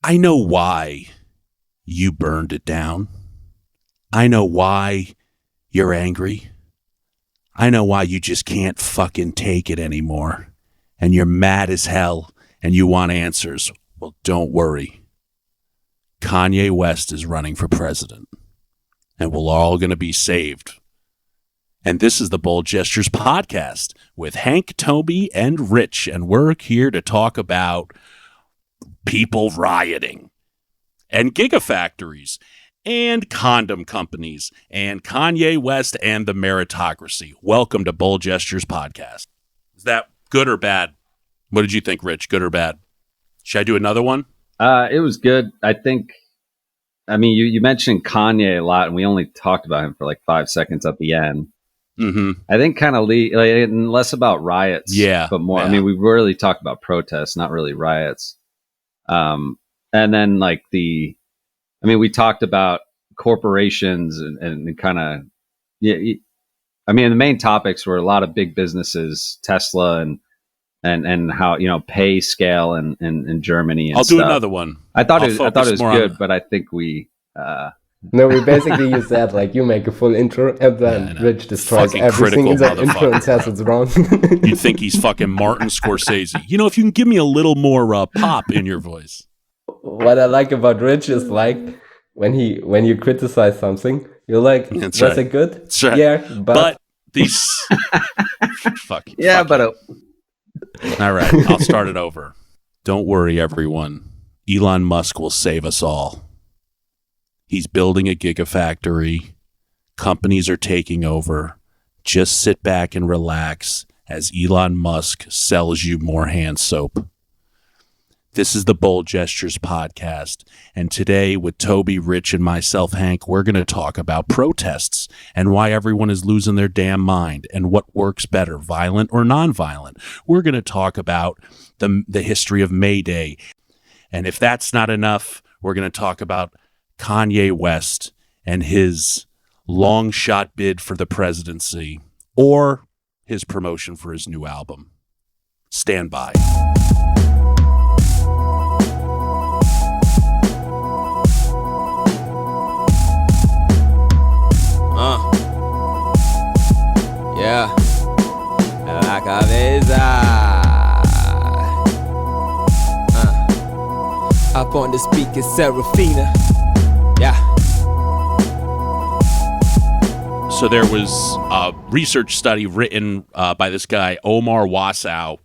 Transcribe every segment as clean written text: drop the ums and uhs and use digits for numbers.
I know why you burned it down. I know why you're angry. I know why you just can't fucking take it anymore. And you're mad as hell and you want answers. Well, don't worry. Kanye West is running for president. And we're all going to be saved. And this is the Bold Gestures podcast with Hank, Tobi, and Rich. And we're here to talk about people rioting and gigafactories and condom companies and Kanye West and the meritocracy. Welcome to Bold Gestures podcast. Is that good or bad? What did you think, Rich? Good or bad? Should I do another one? It was good. You mentioned Kanye a lot, and we only talked about him for like 5 seconds at the end. Mm-hmm. I think kind of less about riots, but more. Yeah. I mean, we really talked about protests, not really riots. And then we talked about corporations and kind of, the main topics were a lot of big businesses, Tesla and how, pay scale in Germany. And I'll do another one. I thought it was good, but I think we basically you said like you make a full intro and then Rich destroys everything in that intro and says it's wrong. You'd think he's fucking Martin Scorsese. If you can give me a little more pop in your voice. What I like about Rich is like when you criticize something, you're like, "Was it good?" That's right. Yeah, but these fuck. Yeah, but all right, I'll start it over. Don't worry, everyone. Elon Musk will save us all. He's building a gigafactory. Companies are taking over. Just sit back and relax as Elon Musk sells you more hand soap. This is the Bold Gestures podcast, and today with Tobi, Rich, and myself, Hank, we're going to talk about protests and why everyone is losing their damn mind and what works better, violent or nonviolent. We're going to talk about the history of May Day, and if that's not enough, we're going to talk about Kanye West and his long shot bid for the presidency or his promotion for his new album. Stand by. Yeah, la cabeza. Up on the speaker, Serafina. Yeah. So there was a research study written by this guy, Omar Wasow,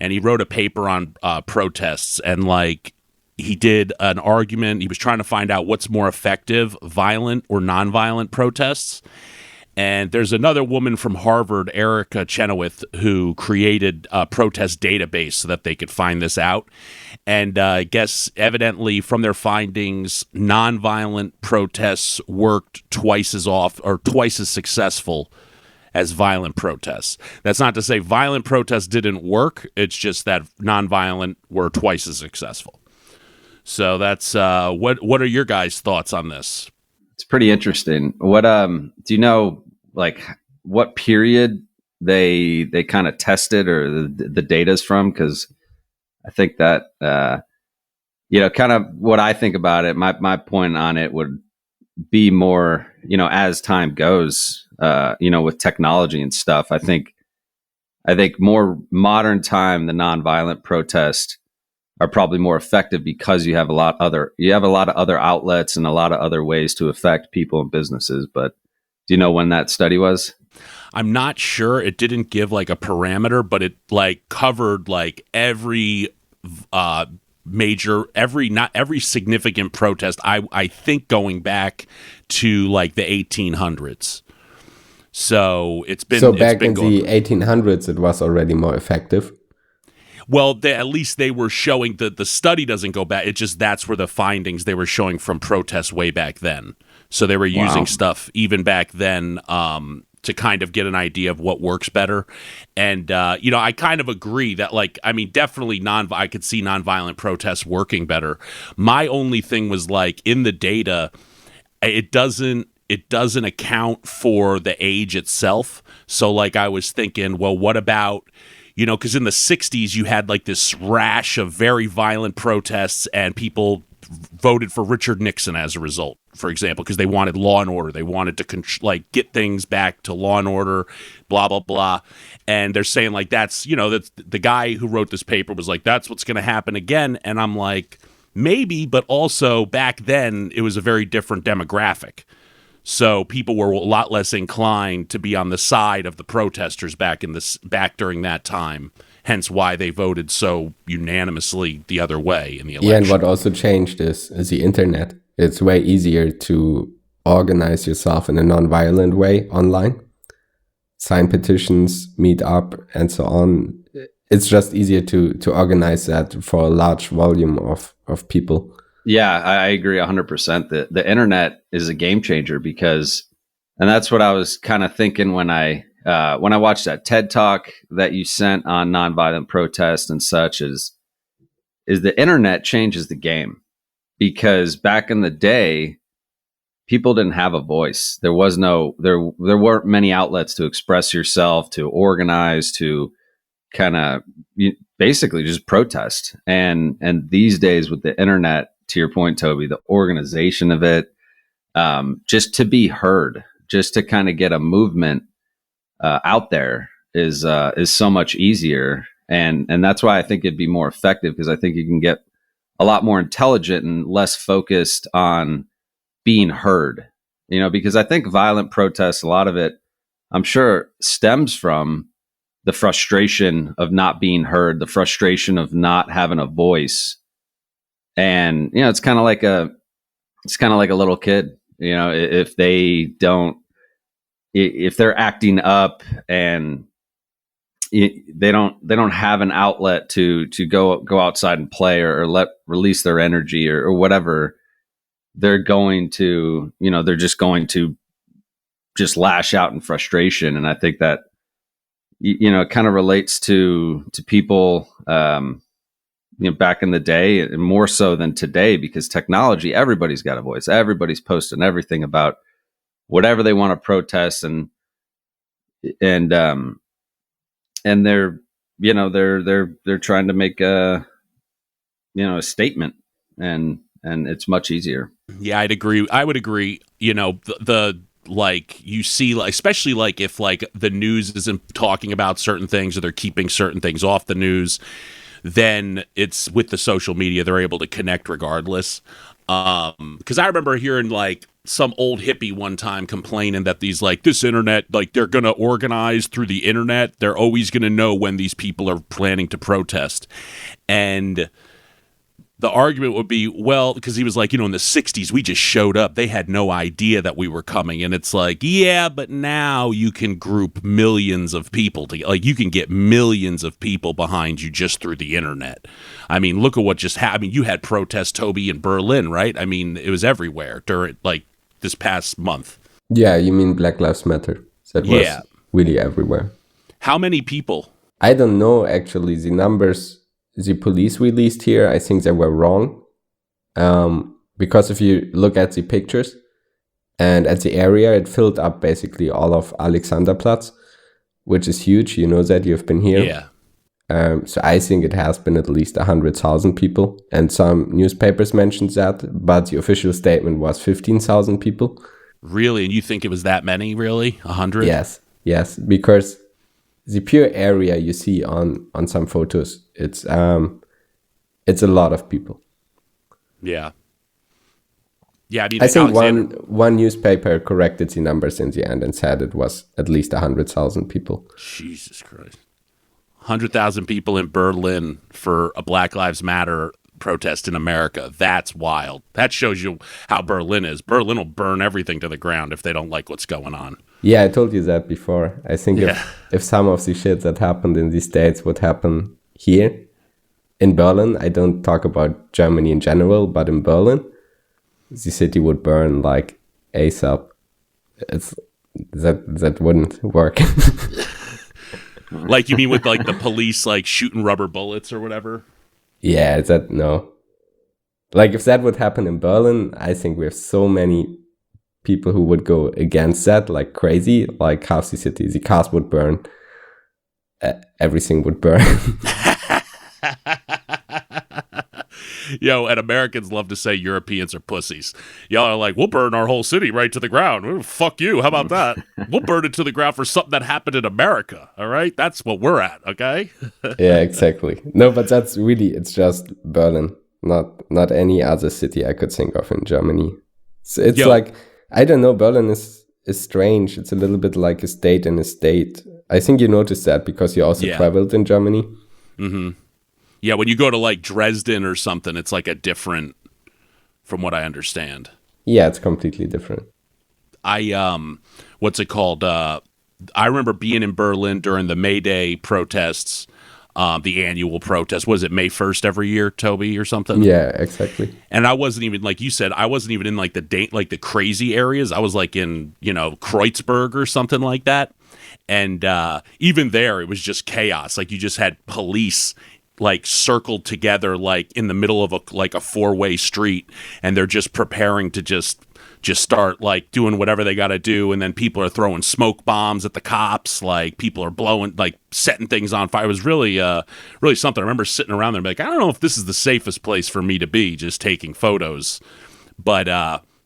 and he wrote a paper on protests. And he did an argument. He was trying to find out what's more effective, violent or nonviolent protests. And there's another woman from Harvard, Erica Chenoweth, who created a protest database so that they could find this out. And I guess evidently from their findings, nonviolent protests worked twice as successful as violent protests. That's not to say violent protests didn't work. It's just that nonviolent were twice as successful. So that's what are your guys' thoughts on this? It's pretty interesting. What do you know? What period they kind of tested or the data's from? Because I think that kind of what I think about it. My point on it would be more as time goes, with technology and stuff. I think more modern time, the nonviolent protests are probably more effective because you have a lot of other outlets and a lot of other ways to affect people and businesses. But do you know when that study was? I'm not sure. It didn't give a parameter, but it covered every not every significant protest. I think going back to the 1800s. So it's been back in the 1800s, it was already more effective. Well, at least they were showing the study doesn't go back. It's just that's where the findings they were showing from protests way back then. So they were using stuff even back then to kind of get an idea of what works better. And, I kind of agree that definitely I could see nonviolent protests working better. My only thing was in the data, it doesn't account for the age itself. So I was thinking, well, what about because in the 60s you had like this rash of very violent protests, and people voted for Richard Nixon as a result, for example, because they wanted law and order. They wanted to get things back to law and order, blah, blah, blah. And they're saying like, that's the guy who wrote this paper was like, that's what's going to happen again. And I'm like, maybe, but also back then it was a very different demographic. So people were a lot less inclined to be on the side of the protesters back during that time. Hence why they voted so unanimously the other way in the election. Yeah, and what also changed is the internet. It's way easier to organize yourself in a non-violent way online. Sign petitions, meet up, and so on. It's just easier to organize that for a large volume of people. Yeah, I agree 100%. The internet is a game changer because, and that's what I was kind of thinking when I watched that TED Talk that you sent on nonviolent protest and such, is the internet changes the game. Because back in the day, people didn't have a voice. There weren't many outlets to express yourself, to organize, to kind of basically just protest. And these days with the internet, to your point, Toby, the organization of it, just to be heard, just to kind of get a movement out there is so much easier. And that's why I think it'd be more effective, because I think you can get a lot more intelligent and less focused on being heard, because I think violent protests, a lot of it, I'm sure, stems from the frustration of not being heard, the frustration of not having a voice. And, it's kind of like a little kid, if they're acting up and they don't have an outlet to go outside and play or release their energy or whatever, they're going to, they're just going to just lash out in frustration. And I think that, it kind of relates to people, back in the day, and more so than today, because technology, everybody's got a voice. Everybody's posting everything about whatever they want to protest, and they're they're trying to make a statement, and it's much easier. Yeah, I'd agree. I would agree. The like you see, like, especially like if like the news isn't talking about certain things or they're keeping certain things off the news, then it's with the social media, they're able to connect regardless. Because I remember hearing like some old hippie one time complaining that this internet, like they're going to organize through the internet. They're always going to know when these people are planning to protest. And the argument would be, well, because he was like, in the 60s, we just showed up. They had no idea that we were coming. And it's like, yeah, but now you can group millions of people you can get millions of people behind you just through the internet. I mean, look at what just happened. I mean, you had protests, Toby, in Berlin, right? I mean, it was everywhere during this past month. Yeah, you mean Black Lives Matter. That was really everywhere. How many people? I don't know, actually, the numbers the police released here. I think they were wrong. Because if you look at the pictures and at the area, it filled up basically all of Alexanderplatz, which is huge. You know that, you've been here. Yeah. So I think it has been at least 100,000 people. And some newspapers mentioned that, but the official statement was 15,000 people. Really? And you think it was that many, really? 100? Yes. Because the pure area you see on some photos, it's a lot of people. Yeah. Yeah, I mean, I think one newspaper corrected the numbers in the end and said it was at least 100,000 people. Jesus Christ. 100,000 people in Berlin for a Black Lives Matter protest in America. That's wild. That shows you how Berlin is. Berlin will burn everything to the ground if they don't like what's going on. Yeah, I told you that before. I think if some of the shit that happened in the States would happen here in Berlin, I don't talk about Germany in general, but in Berlin, the city would burn like ASAP. That wouldn't work. Like, you mean with like the police like shooting rubber bullets or whatever? Yeah, no. Like if that would happen in Berlin, I think we have so many people who would go against that like crazy. Like half the city, the cars would burn. everything would burn. Yo, and Americans love to say Europeans are pussies. Y'all are like, we'll burn our whole city right to the ground. Fuck you. How about that? We'll burn it to the ground for something that happened in America. All right? That's what we're at, okay? Yeah, exactly. No, but that's really, it's just Berlin, not any other city I could think of in Germany. It's like, I don't know, Berlin is strange. It's a little bit like a state in a state. I think you noticed that because you also traveled in Germany. Mm-hmm. Yeah, when you go to like Dresden or something, it's like a different, from what I understand. Yeah, it's completely different. What's it called? I remember being in Berlin during the May Day protests, the annual protest. Was it May 1st every year, Toby, or something? Yeah, exactly. And I wasn't even, like you said, I wasn't even in like the crazy areas. I was like in, Kreuzberg or something like that. And even there, it was just chaos. Like you just had police like circled together, like in the middle of a 4-way street, and they're just preparing to just start like doing whatever they got to do. And then people are throwing smoke bombs at the cops. Like people are blowing, like setting things on fire. It was really, really something. I remember sitting around there and like, I don't know if this is the safest place for me to be just taking photos. But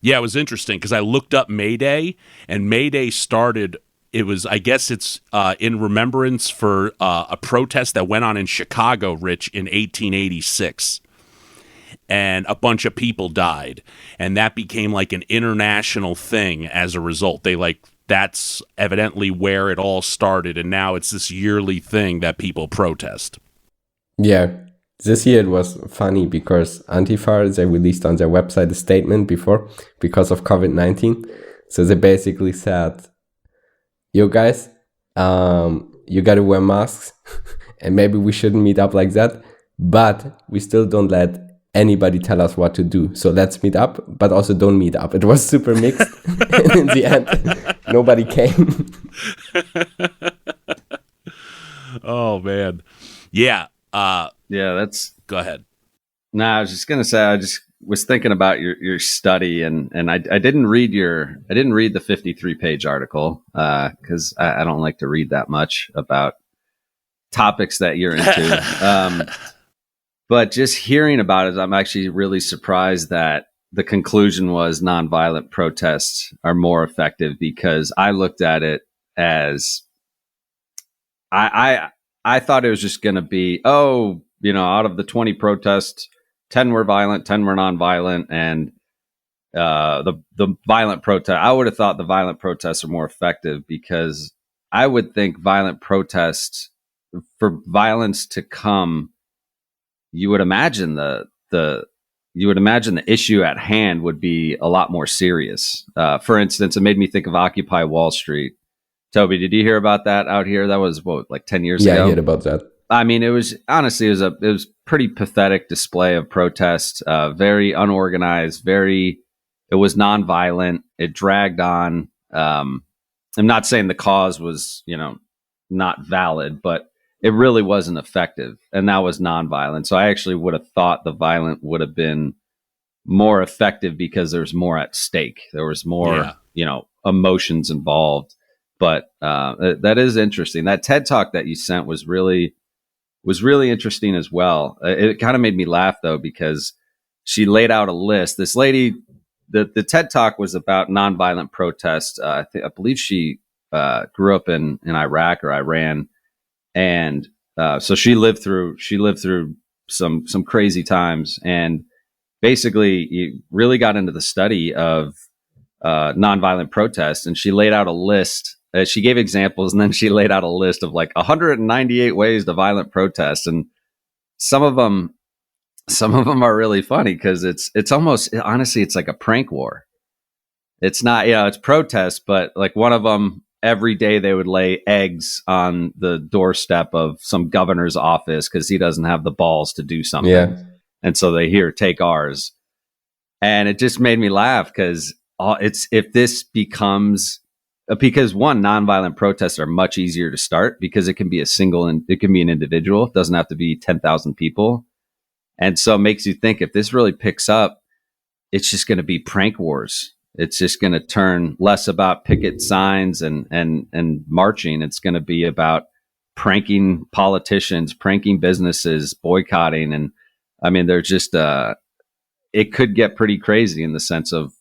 yeah, it was interesting because I looked up May Day, and May Day started. It was, I guess it's in remembrance for a protest that went on in Chicago, Rich, in 1886. And a bunch of people died. And that became like an international thing as a result. That's evidently where it all started. And now it's this yearly thing that people protest. Yeah. This year it was funny because Antifa, they released on their website a statement because of COVID-19. So they basically said, yo guys, you gotta wear masks and maybe we shouldn't meet up like that, but we still don't let anybody tell us what to do. So let's meet up, but also don't meet up. It was super mixed. And in the end, nobody came. Oh, man. Yeah. That's... Go ahead. No, I was just going to say, I just was thinking about your study, and I didn't read the 53-page article because I don't like to read that much about topics that you're into. But just hearing about it, I'm actually really surprised that the conclusion was nonviolent protests are more effective, because I looked at it as I thought it was just going to be, out of the 20 protests, 10 were violent, 10 were nonviolent, and the violent protest. I would have thought the violent protests are more effective, because I would think violent protests, for violence to come, you would imagine the issue at hand would be a lot more serious. For instance, it made me think of Occupy Wall Street. Toby, did you hear about that out here? That was like 10 years ago. Yeah, I heard about that. I mean, it was pretty pathetic display of protest, very unorganized, it was nonviolent. It dragged on. I'm not saying the cause was, not valid, but it really wasn't effective. And that was nonviolent. So I actually would have thought the violent would have been more effective, because there's more at stake. There was more, emotions involved. But that is interesting. That TED Talk that you sent was really interesting as well. It kind of made me laugh, though, because she laid out a list. This lady, the TED Talk was about nonviolent protest. I believe she grew up in Iraq or Iran, and so she lived through some crazy times, and basically you really got into the study of nonviolent protests. And she laid out a list. She gave examples, and then she laid out a list of like 198 ways to violent protest. And some of them are really funny, because it's almost, honestly, it's like a prank war. It's not, it's protest, but like one of them, every day they would lay eggs on the doorstep of some governor's office because he doesn't have the balls to do something. Yeah. And so they take ours. And it just made me laugh, because because one, nonviolent protests are much easier to start, because it can be it can be an individual. It doesn't have to be 10,000 people. And so it makes you think, if this really picks up, it's just going to be prank wars. It's just going to turn less about picket signs and marching. It's going to be about pranking politicians, pranking businesses, boycotting. And I mean, there's just, it could get pretty crazy in the sense of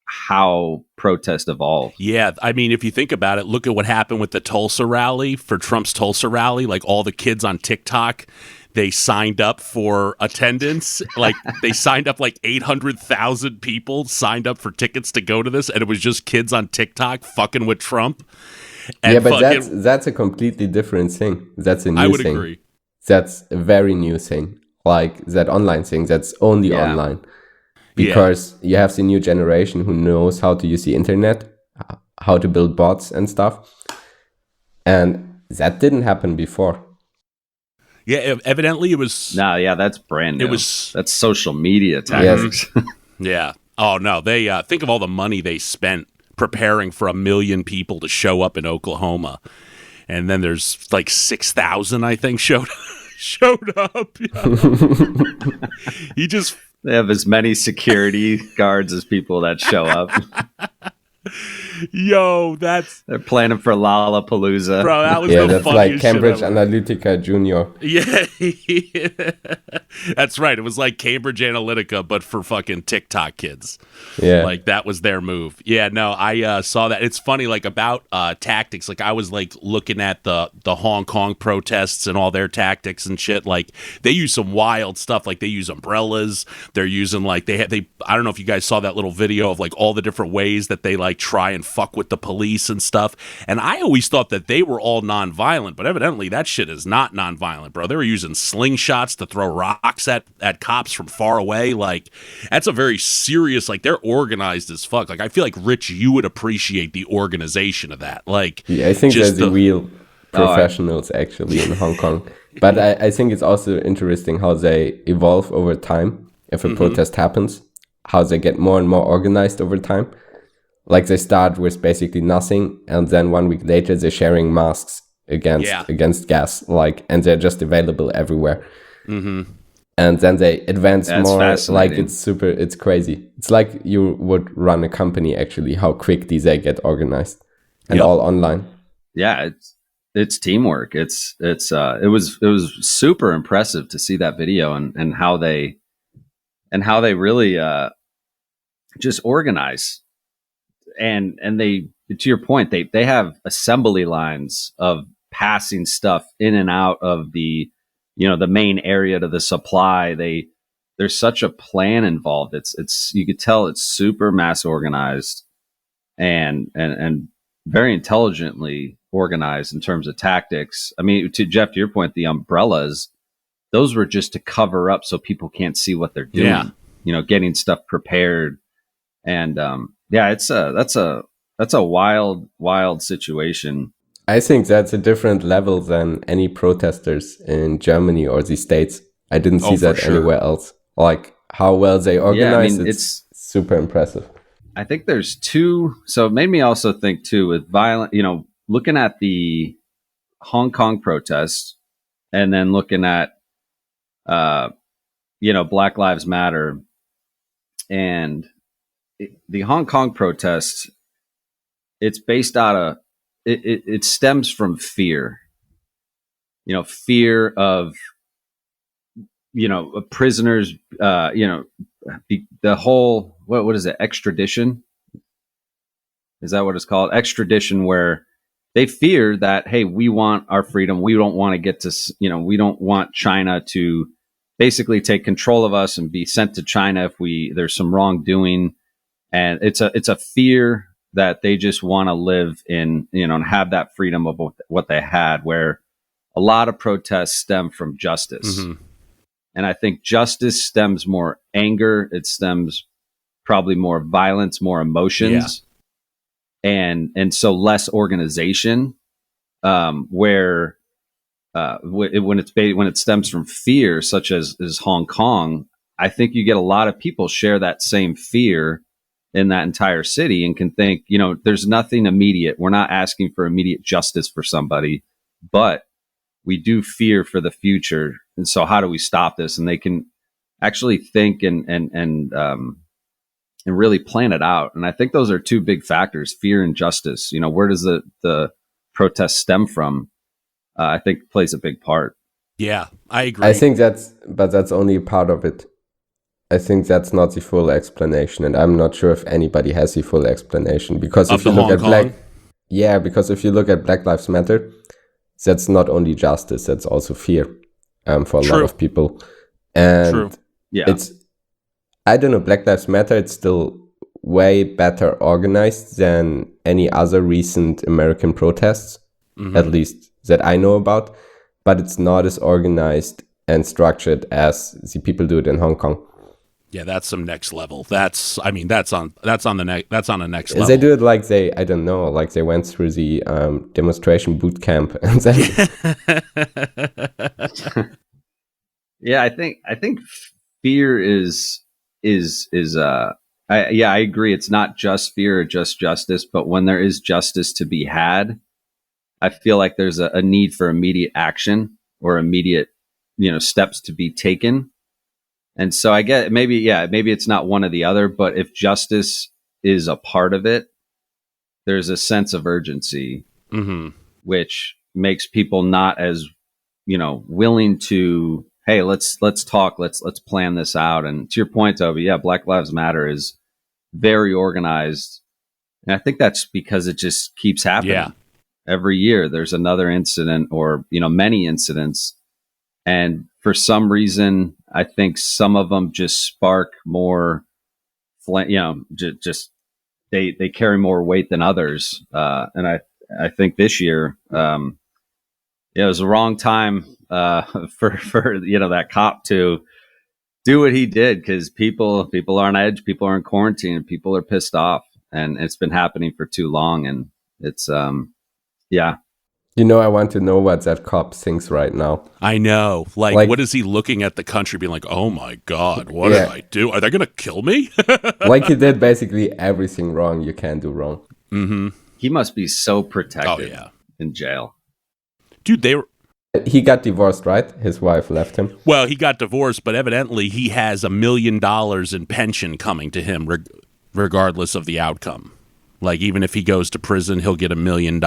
how protest evolved. Yeah, I mean, if you think about it, look at what happened with the Tulsa rally, for Trump's Tulsa rally. Like, all the kids on TikTok, they signed up for attendance. Like, they signed up, like 800,000 people signed up for tickets to go to this, and it was just kids on TikTok fucking with Trump. And yeah, but that's a completely different thing. That's a new thing. I would agree. That's a very new thing. Like that online thing, that's only online. Because you have the new generation who knows how to use the internet, how to build bots and stuff. And that didn't happen before. Yeah, evidently it was... No, yeah, that's brand new. That's social media tactics. Yes. Yeah. Oh, no, they think of all the money they spent preparing for 1 million people to show up in Oklahoma. And then there's like 6,000, I think, showed up. He just... They have as many security guards as people that show up. Yo, they're planning for Lollapalooza. Bro, that was that's like Cambridge Analytica Junior. Yeah. That's right. It was like Cambridge Analytica, but for fucking TikTok kids. Yeah. Like, that was their move. Yeah, no, I saw that. It's funny, like, about tactics. Like, I was, like, looking at the Hong Kong protests and all their tactics and shit. Like, they use some wild stuff. Like, they use umbrellas. They're using, like, I don't know if you guys saw that little video of, like, all the different ways that they, like, try and fuck with the police and stuff. And I always thought that they were all nonviolent, but evidently that shit is not nonviolent, bro. They were using slingshots to throw rocks at cops from far away. Like, that's a very serious, like, they're organized as fuck. Like, I feel like, Rich, you would appreciate the organization of that. Like, yeah, I think there's the real professionals actually in Hong Kong. But I think it's also interesting how they evolve over time. If a protest happens, how they get more and more organized over time. Like, they start with basically nothing, and then 1 week later they're sharing masks against gas, like, and they're just available everywhere. And then they advance more. Like, it's crazy. It's like you would run a company actually, how quickly they get organized and all online. Yeah, it's teamwork. It was super impressive to see that video and how they really just organize. And they, to your point, they have assembly lines of passing stuff in and out of the, the main area to the supply. There's such a plan involved. It's you could tell it's super mass organized and very intelligently organized in terms of tactics. I mean, to Jeff, to your point, the umbrellas, those were just to cover up so people can't see what they're doing. Getting stuff prepared. And that's a wild situation. I think that's a different level than any protesters in Germany or the States. I didn't see that anywhere else. Like, how well they organize, it's super impressive. I think there's two. So it made me also think too, with violent, looking at the Hong Kong protests and then looking at, Black Lives Matter and the Hong Kong protest, it's based out of, it stems from fear, fear of, prisoners, the whole, what is it? Extradition. Is that what it's called? Extradition, where they fear that, hey, we want our freedom. We don't want to get to, we don't want China to basically take control of us and be sent to China if there's some wrongdoing. And it's a fear that they just want to live in, and have that freedom of what they had, where a lot of protests stem from justice. And I think justice stems more anger. It stems probably more violence, more emotions, and so less organization, where when it stems from fear, such as Hong Kong, I think you get a lot of people share that same fear in that entire city and can think, there's nothing immediate. We're not asking for immediate justice for somebody, but we do fear for the future. And so how do we stop this? And they can actually think and really plan it out. And I think those are two big factors, fear and justice. Where does the protest stem from? I think plays a big part. Yeah, I agree. I think that's only part of it. I think that's not the full explanation, and I'm not sure if anybody has the full explanation. Because Of if you the look Hong at Kong? because if you look at Black Lives Matter, that's not only justice, that's also fear for a lot True. of people. And True. Yeah. it's, I don't know, Black Lives Matter, it's still way better organized than any other recent American protests, at least that I know about, but it's not as organized and structured as the people do it in Hong Kong. Yeah, that's some next level. That's on the next level. They do it like I don't know, like they went through the demonstration boot camp and then Yeah, I think fear I agree. It's not just fear or just justice, but when there is justice to be had, I feel like there's a need for immediate action or immediate, steps to be taken. And so I get maybe it's not one or the other, but if justice is a part of it, there's a sense of urgency, which makes people not as, willing to, hey, let's talk, let's plan this out. And to your point, Tobi, yeah, Black Lives Matter is very organized. And I think that's because it just keeps happening. Yeah. Every year there's another incident or, many incidents. And for some reason, I think some of them just spark more, just they carry more weight than others. And I think this year, it was the wrong time for that cop to do what he did, because people are on edge, people are in quarantine, and people are pissed off, and it's been happening for too long, and it's yeah. I want to know what that cop thinks right now. I know. Like, what is he looking at the country being like, oh my God, what did I do? Are they going to kill me? Like he did basically everything wrong you can do wrong. Mm-hmm. He must be so protected in jail. Dude, he got divorced, right? His wife left him. Well, he got divorced, but evidently he has $1 million in pension coming to him regardless of the outcome. Like, even if he goes to prison, he'll get $1 million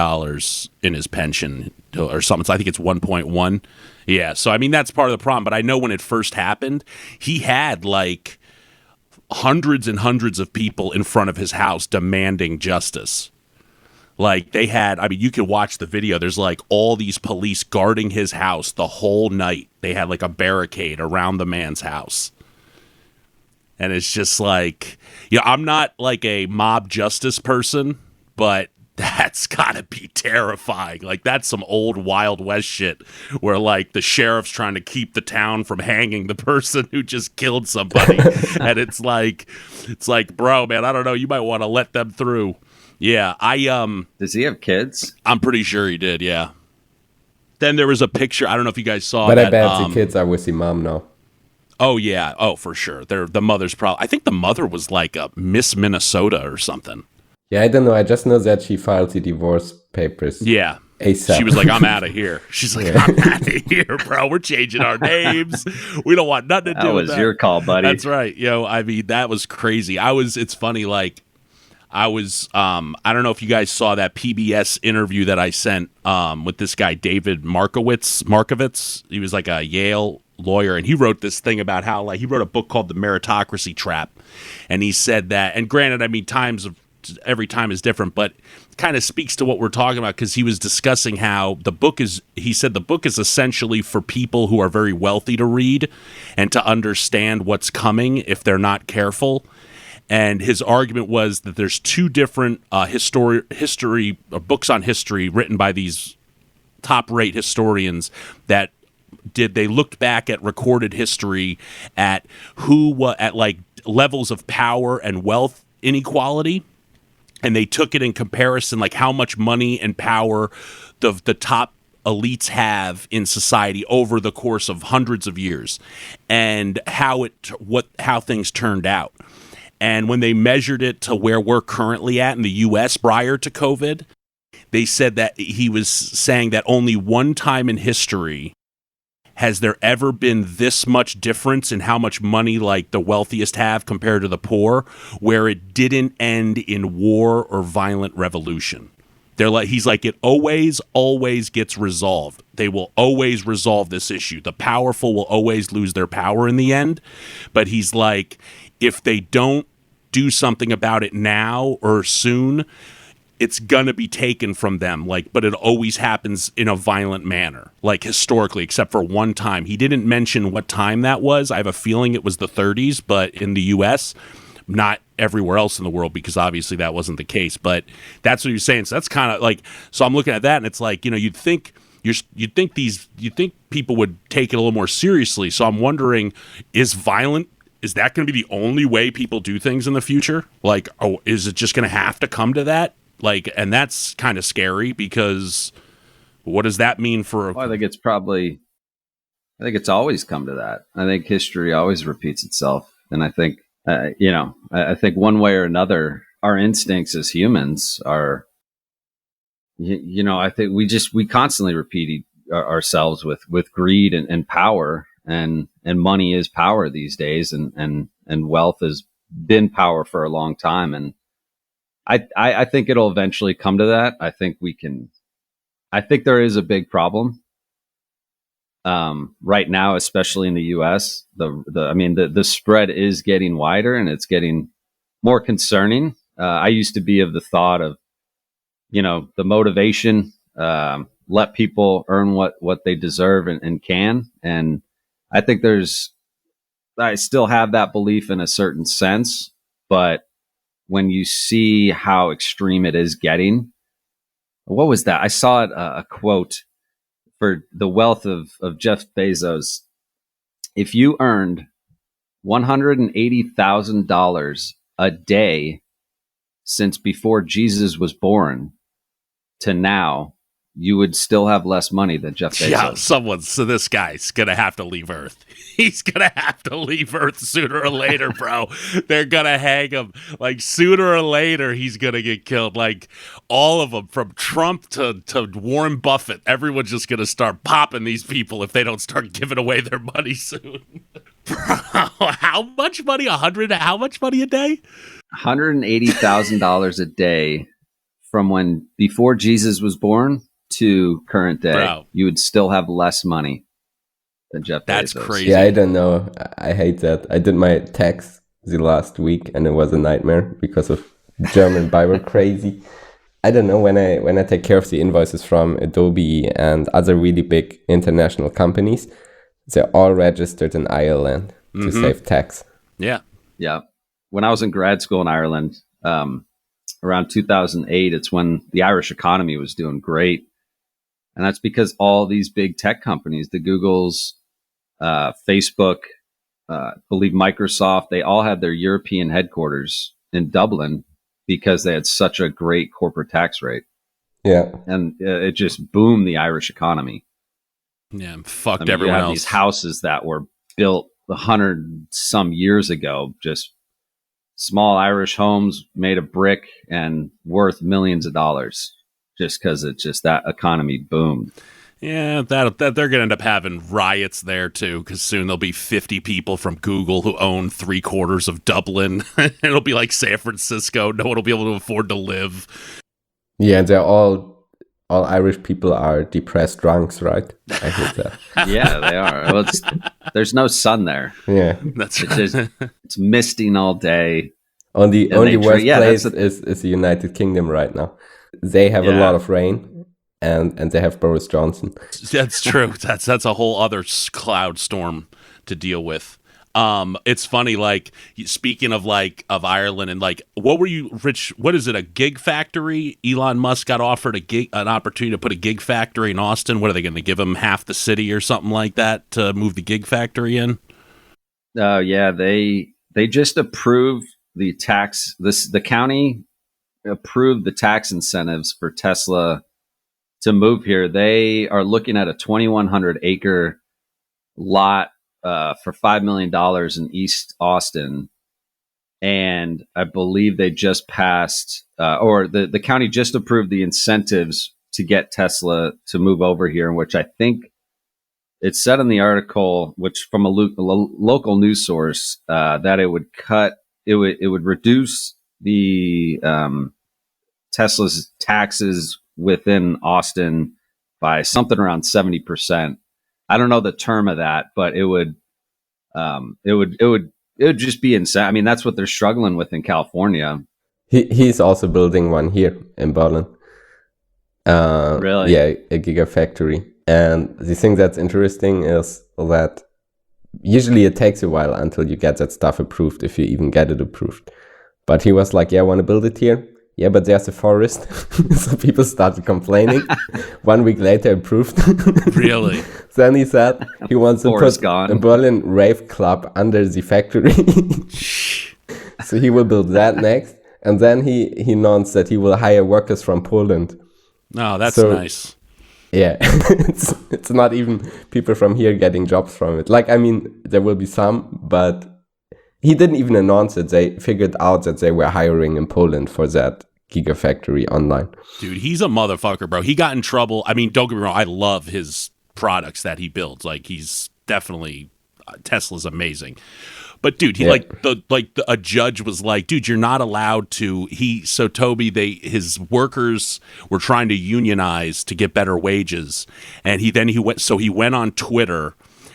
in his pension or something. So I think it's 1.1. Yeah. So, I mean, that's part of the problem. But I know when it first happened, he had like hundreds and hundreds of people in front of his house demanding justice. Like, they had, I mean, you can watch the video. There's like all these police guarding his house the whole night. They had like a barricade around the man's house. And it's just like, I'm not like a mob justice person, but that's gotta be terrifying. Like, that's some old Wild West shit where like the sheriff's trying to keep the town from hanging the person who just killed somebody. And it's like, bro, man, I don't know. You might want to let them through. Yeah, Does he have kids? I'm pretty sure he did, yeah. Then there was a picture, I don't know if you guys saw but that. But I bet the kids are with the mom now. Oh, yeah. Oh, for sure. The mother's probably... I think the mother was like a Miss Minnesota or something. Yeah, I don't know. I just know that she filed the divorce papers. Yeah. ASAP. She was like, I'm out of here. She's like, I'm out of here, bro. We're changing our names. We don't want nothing to do with that. That was your call, buddy. That's right. I mean, that was crazy. It's funny, like, I don't know if you guys saw that PBS interview that I sent with this guy, David Markovitz. He was like a Yale lawyer, and he wrote this thing about how, like, he wrote a book called The Meritocracy Trap, and he said that, and granted, I mean, every time is different, but it kind of speaks to what we're talking about, because he was discussing how he said the book is essentially for people who are very wealthy to read and to understand what's coming if they're not careful. And his argument was that there's two different history books on history written by these top-rate historians that they looked back at recorded history at like levels of power and wealth inequality, and they took it in comparison, like how much money and power the top elites have in society over the course of hundreds of years, and how things turned out. And when they measured it to where we're currently at in the U.S. prior to COVID, they said that he was saying that only one time in history has there ever been this much difference in how much money like the wealthiest have compared to the poor, where it didn't end in war or violent revolution. They're like, he's like, it always gets resolved. They will always resolve this issue. The powerful will always lose their power in the end. But he's like, if they don't do something about it now or soon, it's gonna be taken from them. Like, but it always happens in a violent manner, like historically, except for one time. He didn't mention what time that was. I have a feeling it was the 30s, but in the U.S., not everywhere else in the world, because obviously that wasn't the case. But that's what he was saying. So that's kind of like, so I'm looking at that, and it's like, you know, you'd think people would take it a little more seriously. So I'm wondering, is that going to be the only way people do things in the future? Like, oh, is it just going to have to come to that? Like, and that's kind of scary, because what does that mean for? Well, I think it's always come to that. I think history always repeats itself, and I think I think one way or another, our instincts as humans are. I think we constantly repeat ourselves with greed and power, and money is power these days, and wealth has been power for a long time, and I think it'll eventually come to that. I think there is a big problem right now, especially in the U.S. The spread is getting wider, and it's getting more concerning. I used to be of the thought of, the motivation, let people earn what they deserve and can. And I think I still have that belief in a certain sense, but when you see how extreme it is getting, what was that? I saw it, a quote for the wealth of Jeff Bezos. If you earned $180,000 a day since before Jesus was born to now, you would still have less money than Jeff Bezos. Yeah, so this guy's going to have to leave Earth. He's going to have to leave Earth sooner or later, bro. They're going to hang him. Like, sooner or later, he's going to get killed. Like, all of them, from Trump to Warren Buffett, everyone's just going to start popping these people if they don't start giving away their money soon. Bro, how much money? How much money a day? $180,000 a day from before Jesus was born to current day. Bro, you would still have less money than Jeff Bezos. That's crazy. Yeah, I don't know. I hate that. I did my tax the last week, and it was a nightmare because of German bureaucracy. I don't know, when I take care of the invoices from Adobe and other really big international companies, they're all registered in Ireland to save tax. Yeah. Yeah. When I was in grad school in Ireland, around 2008, it's when the Irish economy was doing great. And that's because all these big tech companies, the Googles, Facebook, believe Microsoft, they all had their European headquarters in Dublin because they had such a great corporate tax rate. Yeah. And it just boomed the Irish economy. Yeah, fucked everyone else. These houses that were built 100 some years ago, just small Irish homes made of brick and worth millions of dollars, just because that economy boomed. Yeah, that they're going to end up having riots there too, because soon there'll be 50 people from Google who own 3/4 of Dublin. It'll be like San Francisco. No one will be able to afford to live. Yeah, they're all Irish people are depressed drunks, right? I hate that. Yeah, they are. Well, there's no sun there. Yeah, it's misting all day. Only worst place is the United Kingdom right now. They have a lot of rain, and they have Boris Johnson. That's true. That's a whole other cloud storm to deal with. It's funny, like, speaking of Ireland, and like, what were you, Rich? What is it? A gig factory? Elon Musk got offered an opportunity to put a gig factory in Austin. What are they going to give him, half the city or something like that to move the gig factory in? Yeah, they just approved the tax. The county approved the tax incentives for Tesla to move here. They are looking at a 2,100 acre lot for $5 million in East Austin. And I believe they just passed, or the county just approved the incentives to get Tesla to move over here, which I think it said in the article, which from a local news source, that it would reduce the Tesla's taxes within Austin by something around 70%. I don't know the term of that, but it would just be insane. I mean, that's what they're struggling with in California. He's also building one here in Berlin. Really? Yeah, a gigafactory. And the thing that's interesting is that usually it takes a while until you get that stuff approved, if you even get it approved. But he was like, yeah, I want to build it here. Yeah, but there's a forest. So people started complaining. 1 week later, approved. Really? Then he said he wants to Forest put gone. a Berlin rave club under the factory. So he will build that next. And then he announced that he will hire workers from Poland. No, that's So- nice. Yeah, it's not even people from here getting jobs from it. Like, I mean, there will be some, but he didn't even announce it. They figured out that they were hiring in Poland for that gigafactory online. Dude, he's a motherfucker, bro. He got in trouble. I mean, don't get me wrong. I love his products that he builds. Like, he's definitely Tesla's amazing. But dude, a judge was like, dude, you're not allowed to. Tobi, his workers were trying to unionize to get better wages, and he went on Twitter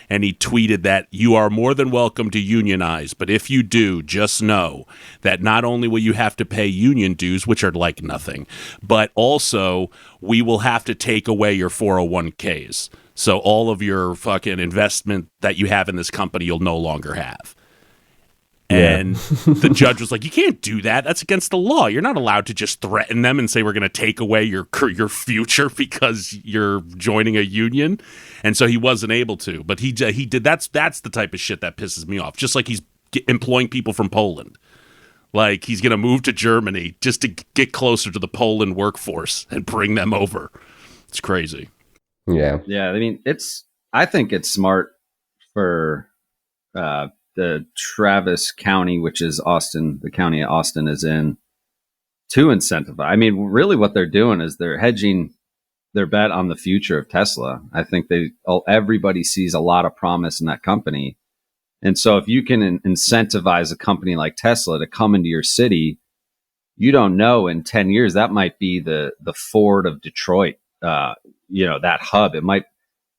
and he tweeted that you are more than welcome to unionize, but if you do, just know that not only will you have to pay union dues, which are like nothing, but also we will have to take away your 401ks. So all of your fucking investment that you have in this company, you'll no longer have. And the judge was like, you can't do that. That's against the law. You're not allowed to just threaten them and say we're going to take away your future because you're joining a union. And so he wasn't able to. But he did. That's the type of shit that pisses me off. Just like he's employing people from Poland. Like he's going to move to Germany just to get closer to the Poland workforce and bring them over. It's crazy. Yeah. Yeah, I mean, I think it's smart for the Travis County, which is Austin, the county Austin is in, to incentivize. I mean, really what they're doing is they're hedging their bet on the future of Tesla. I think everybody sees a lot of promise in that company. And so if you can incentivize a company like Tesla to come into your city, you don't know, in 10 years, that might be the Ford of Detroit, that hub.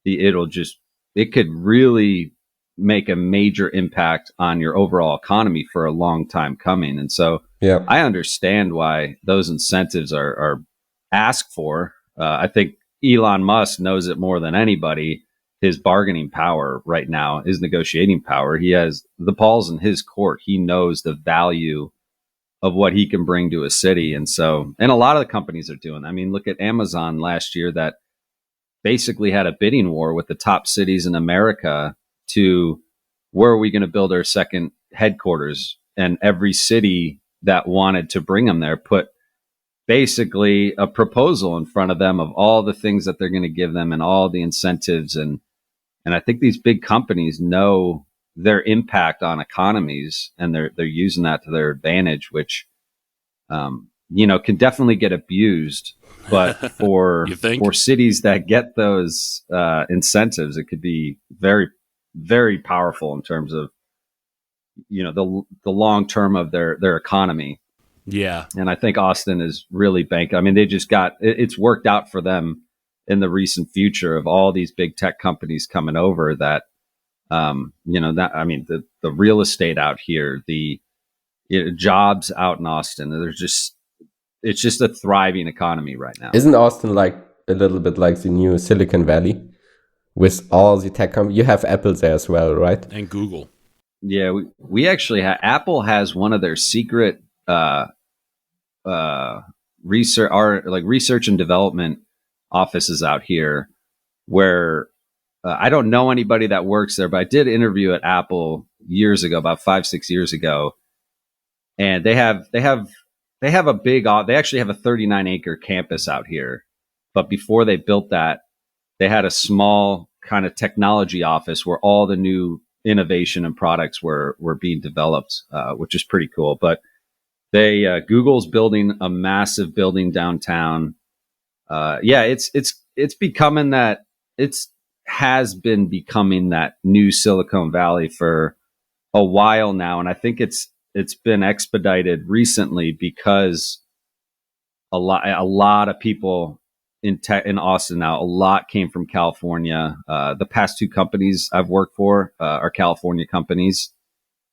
It could really make a major impact on your overall economy for a long time coming. And so I understand why those incentives are asked for. I think Elon Musk knows it more than anybody. His bargaining power right now, his negotiating power, he has the balls in his court. He knows the value of what he can bring to a city. And a lot of the companies are doing. I mean, look at Amazon last year that basically had a bidding war with the top cities in America to where are we going to build our second headquarters? And every city that wanted to bring them there put basically a proposal in front of them of all the things that they're going to give them and all the incentives. And I think these big companies know their impact on economies, and they're using that to their advantage, which, can definitely get abused. But for cities that get those incentives, it could be very, very powerful in terms of, the long term of their economy. Yeah. And I think Austin is really banking. I mean, they just it's worked out for them in the recent future of all these big tech companies coming over that, the real estate out here, the jobs out in Austin, it's just a thriving economy right now. Isn't Austin like a little bit like the new Silicon Valley with all the tech companies? You have Apple there as well, right? And Google. Yeah, we actually have. Apple has one of their secret research and development offices out here where I don't know anybody that works there, but I did interview at Apple years ago, about 5-6 years ago, and they actually have a 39-acre campus out here. But before they built that, they had a small kind of technology office where all the new innovation and products were being developed, which is pretty cool. But Google's building a massive building downtown. It's becoming that. Has been becoming that new Silicon Valley for a while now, and I think it's been expedited recently because a lot of people in Austin now. A lot came from California. The past two companies I've worked for are California companies.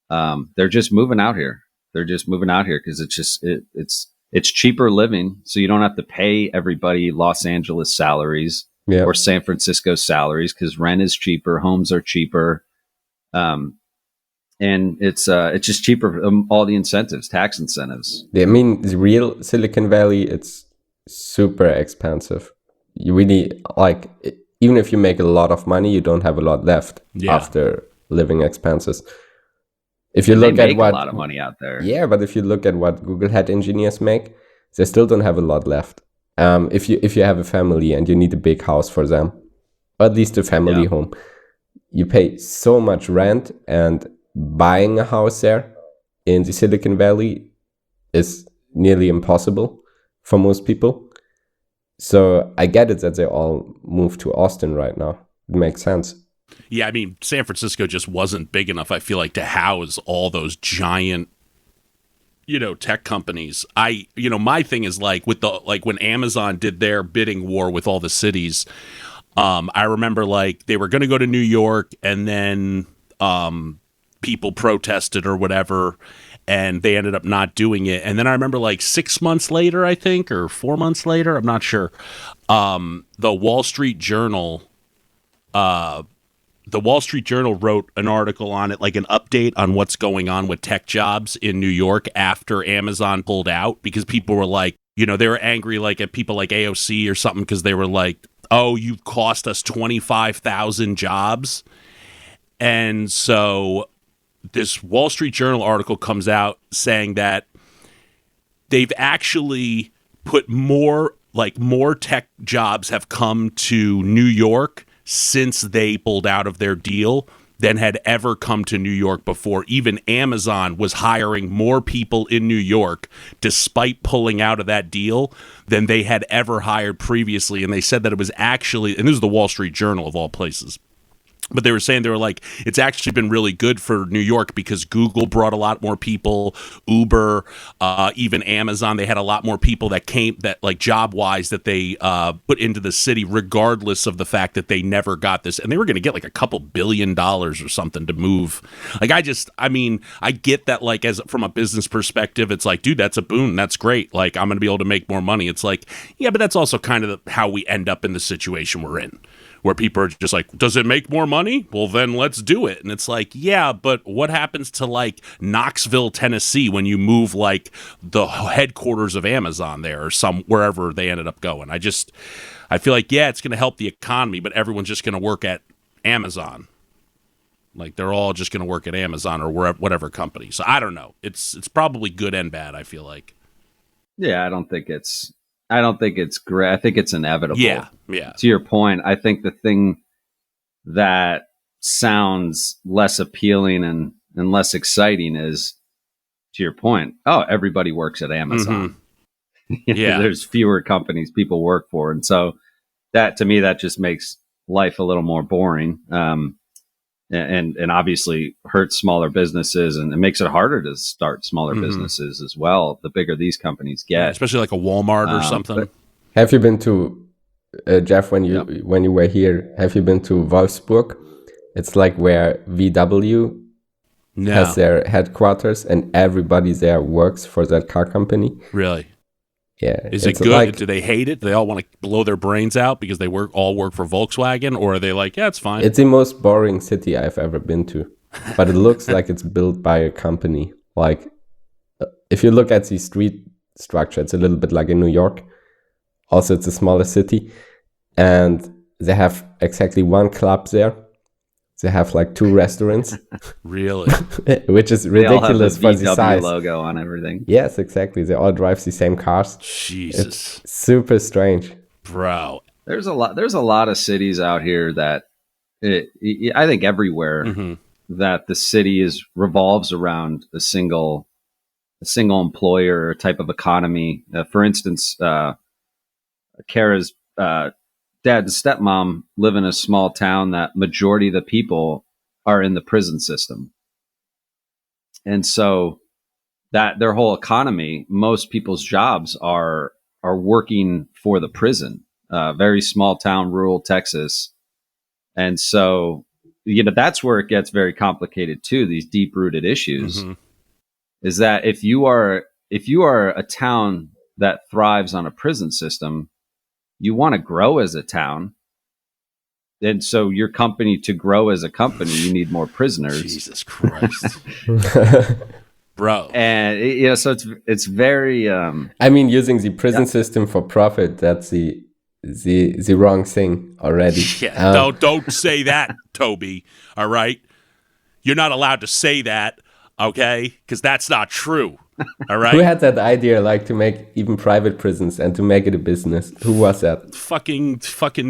They're just moving out here. Because it's cheaper living, so you don't have to pay everybody Los Angeles salaries or San Francisco salaries, because rent is cheaper, homes are cheaper, and it's just cheaper. All the incentives, tax incentives. I mean, the real Silicon Valley, it's super expensive. You really, like, even if you make a lot of money, you don't have a lot left after living expenses. If you look at what a lot of money out there, but if you look at what Google head engineers make, they still don't have a lot left. If you have a family and you need a big house for them, or at least a family home, you pay so much rent, and buying a house there in the Silicon Valley is nearly impossible for most people. So I get it that they all move to Austin right now. It makes sense. Yeah, I mean, San Francisco just wasn't big enough, I feel like, to house all those giant, tech companies. My thing is, like, with when Amazon did their bidding war with all the cities, I remember, like, they were going to go to New York, and then people protested or whatever, and they ended up not doing it. And then I remember, like, 6 months later, I think, or 4 months later, I'm not sure, the Wall Street Journal wrote an article on it, like an update on what's going on with tech jobs in New York after Amazon pulled out, because people were like, they were angry, like, at people like AOC or something, because they were like, oh, you cost us 25,000 jobs. And so this Wall Street Journal article comes out saying that they've actually put more tech jobs have come to New York since they pulled out of their deal than had ever come to New York before. Even Amazon was hiring more people in New York despite pulling out of that deal than they had ever hired previously. And they said that it was actually, and this is the Wall Street Journal of all places, but they were saying, they were like, it's actually been really good for New York because Google brought a lot more people, Uber, even Amazon. They had a lot more people that came, that, like, job-wise, that they put into the city, regardless of the fact that they never got this. And they were going to get like a couple $2 billion or something to move. Like, I get that, like, as from a business perspective, it's like, dude, that's a boon. That's great. Like, I'm going to be able to make more money. It's like, yeah, but that's also kind of how we end up in the situation we're in, where people are just like, does it make more money? Well, then let's do it. And it's like, yeah, but what happens to, like, Knoxville, Tennessee, when you move, like, the headquarters of Amazon there, or wherever they ended up going? I feel like, yeah, it's going to help the economy, but everyone's just going to work at Amazon. Like, they're all just going to work at Amazon or whatever company. So I don't know. It's probably good and bad, I feel like. Yeah, I don't think it's great. I think it's inevitable. Yeah. To your point, I think the thing that sounds less appealing and less exciting is, to your point, everybody works at Amazon. Mm-hmm. Yeah. There's fewer companies people work for. And so that, to me, that just makes life a little more boring. And obviously hurts smaller businesses, and it makes it harder to start smaller businesses as well, the bigger these companies get. Yeah, especially like a Walmart or something. Have you been to, Jeff, when you were here, have you been to Wolfsburg? It's like where VW has their headquarters, and everybody there works for that car company. Really? Yeah. Is it good? Like, do they hate it? Do they all want to blow their brains out because they all work for Volkswagen? Or are they like, yeah, it's fine? It's the most boring city I've ever been to. But it looks like it's built by a company. Like, if you look at the street structure, it's a little bit like in New York. Also, it's a smaller city. And they have exactly one club there. They have like 2 restaurants. Really? Which is ridiculous for the size. Logo on everything. Yes, exactly. They all drive the same cars. Jesus. It's super strange. Bro. There's a lot of cities out here that I think everywhere that the city revolves around a single employer or type of economy. For instance, Kara's dad and stepmom live in a small town that majority of the people are in the prison system. And so that their whole economy, most people's jobs are working for the prison. very small town, rural Texas. And so, that's where it gets very complicated too. These deep rooted issues is that if you are a town that thrives on a prison system, you want to grow as a town. And so your company, to grow as a company, you need more prisoners. Jesus Christ. Bro. And so it's very I mean, using the prison system for profit, that's the wrong thing already. Yeah, don't say that, Tobi. All right? You're not allowed to say that, okay? Because that's not true. All right? Who had that idea, like, to make even private prisons and to make it a business? Who was that? Fucking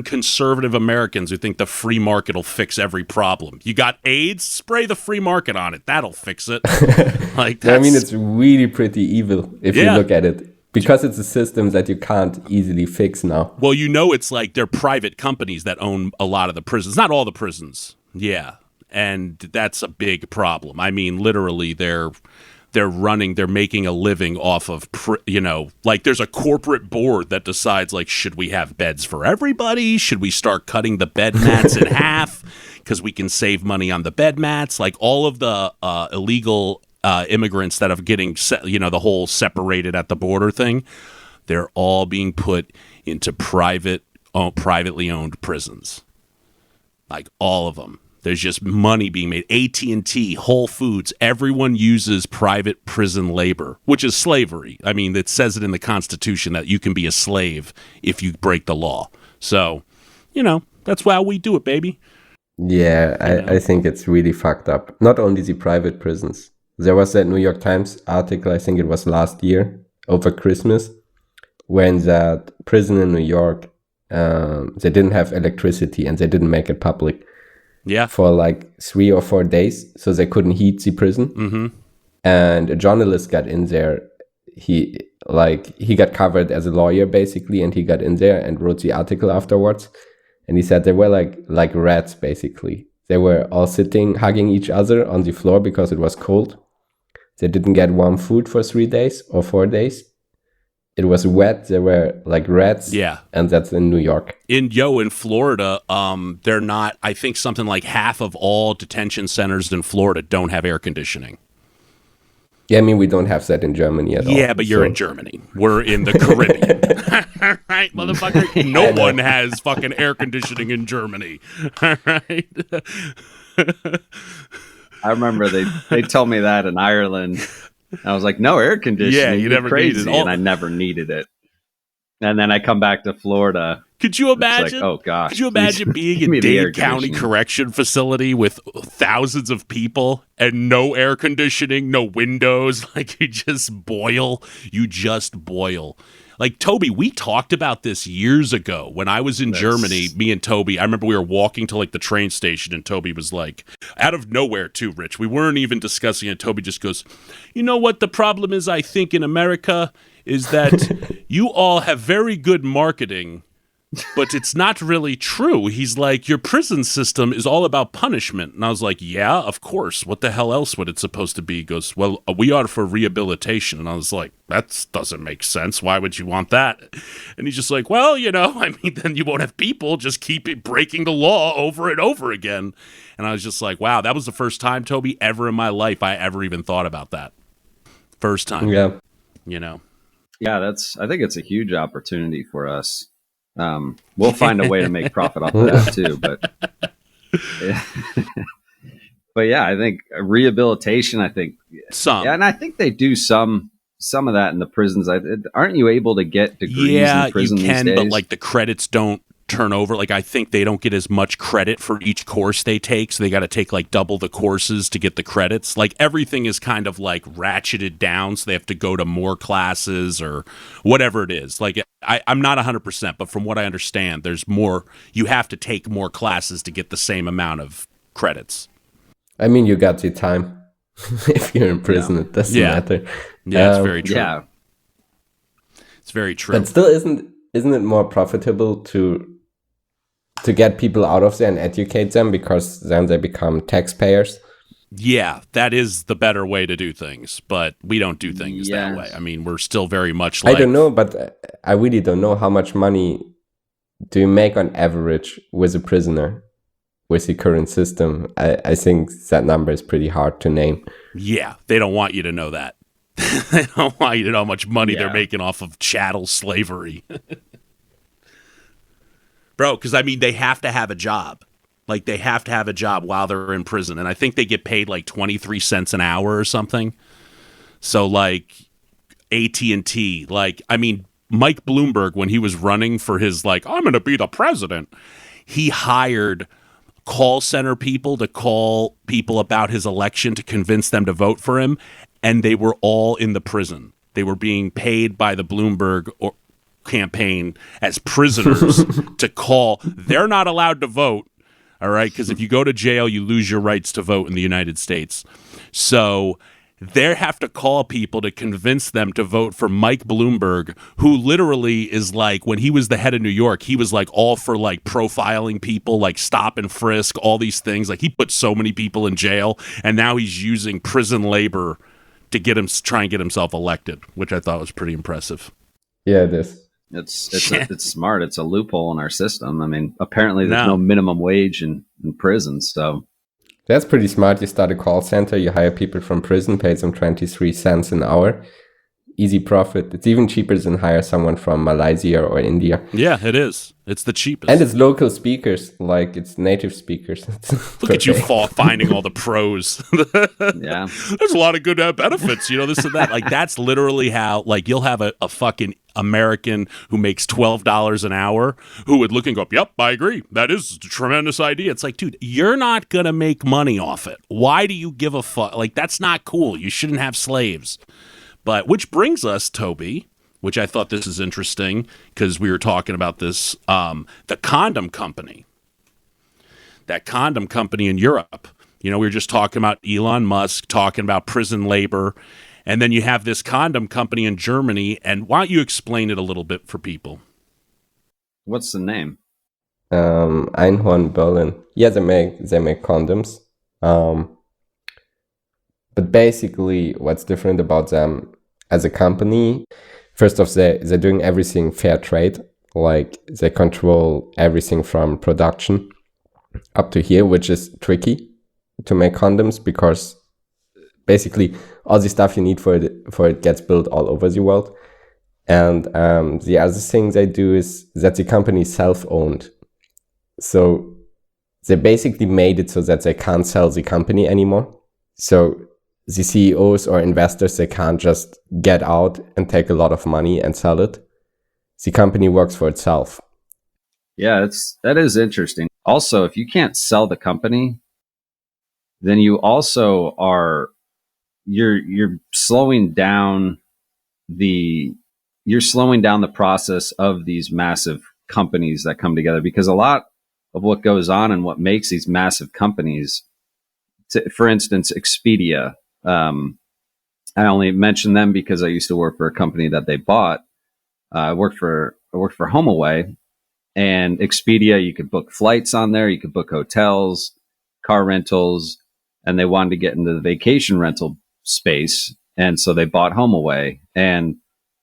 conservative Americans who think the free market will fix every problem. You got AIDS? Spray the free market on it. That'll fix it. Like, I mean, it's really pretty evil if you look at it. Because it's a system that you can't easily fix now. Well, it's like they're private companies that own a lot of the prisons. Not all the prisons. Yeah. And that's a big problem. I mean, literally, they're making a living off of, like there's a corporate board that decides, like, should we have beds for everybody? Should we start cutting the bed mats in half because we can save money on the bed mats? Like all of the illegal immigrants that are getting, the whole separated at the border thing, they're all being put into privately owned prisons. Like all of them. There's just money being made. AT&T, Whole Foods, everyone uses private prison labor, which is slavery. I mean, it says it in the Constitution that you can be a slave if you break the law. So, that's why we do it, baby. Yeah, I think it's really fucked up. Not only the private prisons. There was that New York Times article, I think it was last year, over Christmas, when that prison in New York, they didn't have electricity and they didn't make it public. Yeah. For like 3 or 4 days, so they couldn't heat the prison. Mm-hmm. And a journalist got in there. He got covered as a lawyer basically, and he got in there and wrote the article afterwards. And he said they were like rats basically. They were all sitting, hugging each other on the floor because it was cold. They didn't get warm food for 3 days or 4 days. It was wet. There were like rats. Yeah. And that's in New York. In Florida, they're not, I think something like half of all detention centers in Florida don't have air conditioning. Yeah, I mean, we don't have that in Germany at all. Yeah, but you're in Germany. We're in the Caribbean. Right, motherfucker? No one has fucking air conditioning in Germany. All right? I remember they told me that in Ireland. I was like, no air conditioning. Yeah, you never crazy. needed it. And I never needed it. And then I come back to Florida. Could you imagine? Like, oh gosh! Could you imagine being in Dade County Correction Facility with thousands of people and no air conditioning, no windows? Like you just boil. Like Tobi, we talked about this years ago when I was in Germany. Me and Tobi, I remember we were walking to like the train station, and Tobi was like, out of nowhere too, Rich. We weren't even discussing it. Tobi just goes, "You know what the problem is? I think in America is that you all have very good marketing." But it's not really true. He's like, your prison system is all about punishment. And I was like, yeah, of course. What the hell else would it supposed to be? He goes, well, we are for rehabilitation. And I was like, that doesn't make sense. Why would you want that? And he's just like, well, I mean, then you won't have people just keep breaking the law over and over again. And I was just like, wow, that was the first time, Tobi, ever in my life I ever even thought about that. First time. Yeah. Yeah, I think it's a huge opportunity for us. We'll find a way to make profit off of that too, but yeah, I think rehabilitation. I think and I think they do some of that in the prisons. Aren't you able to get degrees in prison you can, these days? but like the credits don't turn over. Like I think they don't get as much credit for each course they take, so they got to take like double the courses to get the credits. Like everything is kind of like ratcheted down, so they have to go to more classes or whatever it is. Like I'm not 100%, but from what I understand, there's more. You have to take more classes to get the same amount of credits. I mean, you got the time. If you're in prison, it doesn't matter. Yeah, it's very true. Yeah, it's very true. But still, isn't it more profitable to get people out of there and educate them, because then they become taxpayers? Yeah, that is the better way to do things, but we don't do things that way. I mean, we're still very much like... I don't know, but I really don't know how much money do you make on average with a prisoner with the current system? I think that number is pretty hard to name. Yeah, they don't want you to know that. They don't want you to know how much money they're Yeah. making off of chattel slavery. Bro, because I mean, they have to have a job. Like, they have to have a job while they're in prison. And I think they get paid like 23 cents an hour or something. So, like, AT&T, like, I mean, Mike Bloomberg, when he was running for his, like, I'm going to be the president, he hired call center people to call people about his election to convince them to vote for him. And they were all in the prison. They were being paid by the Bloomberg campaign as prisoners to call. They're not allowed to vote. All right, because if you go to jail, you lose your rights to vote in the United States. So they have to call people to convince them to vote for Mike Bloomberg, who literally is like, when he was the head of New York, he was like all for like profiling people, like stop and frisk, all these things. Like, he put so many people in jail, and now he's using prison labor to try and get himself elected, which I thought was pretty impressive. Yeah, it is. It's smart. It's a loophole in our system. I mean, apparently there's no minimum wage in prison, so That's pretty smart. You start a call center, you hire people from prison, pay them 23 cents an hour. Easy profit. It's even cheaper than hire someone from Malaysia or India. Yeah, it is. It's the cheapest. And it's local speakers, like it's native speakers. Look at you finding all the pros. yeah. There's a lot of good benefits, you know, this and that. Like, that's literally how, like, you'll have a fucking American who makes $12 an hour who would look and go, yep, I agree. That is a tremendous idea. It's like, dude, you're not going to make money off it. Why do you give a fuck? Like, that's not cool. You shouldn't have slaves. But which brings us, Tobi, which I thought this is interesting because we were talking about this, the condom company. That condom company in Europe. You know, we were just talking about Elon Musk, talking about prison labor. And then you have this condom company in Germany. And why don't you explain it a little bit for people? What's the name? Einhorn Berlin. Yeah, they make condoms. But basically, what's different about them as a company, first off, they're doing everything fair trade. Like, they control everything from production up to here, which is tricky to make condoms because basically all the stuff you need for it gets built all over the world. And the other thing they do is that the company is self-owned. So they basically made it so that they can't sell the company anymore. So the CEOs or investors, they can't just get out and take a lot of money and sell it. The company works for itself. Yeah, that is interesting. Also, if you can't sell the company, then you also are you're slowing down the process of these massive companies that come together, because a lot of what goes on and what makes these massive companies, for instance, Expedia. I only mention them because I used to work for a company that they bought. I worked for HomeAway, and Expedia, you could book flights on there, you could book hotels, car rentals, and they wanted to get into the vacation rental space, and so they bought HomeAway. And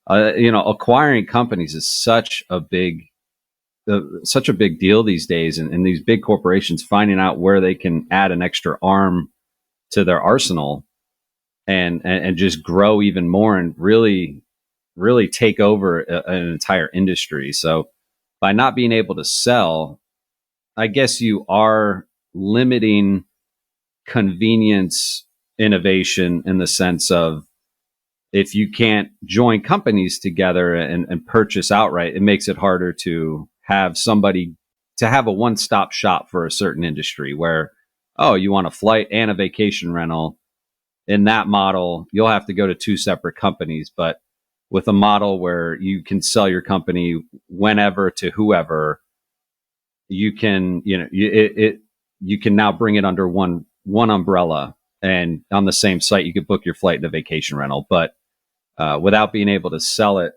acquiring companies is such a big deal these days, and these big corporations finding out where they can add an extra arm to their arsenal and just grow even more and really, really take over an entire industry. So by not being able to sell, I guess you are limiting convenience innovation in the sense of, if you can't join companies together and purchase outright, it makes it harder to have a one-stop shop for a certain industry where, oh, you want a flight and a vacation rental. In that model, you'll have to go to two separate companies. But with a model where you can sell your company whenever to whoever, you can, you can now bring it under one umbrella. And on the same site, you could book your flight and a vacation rental. But without being able to sell it,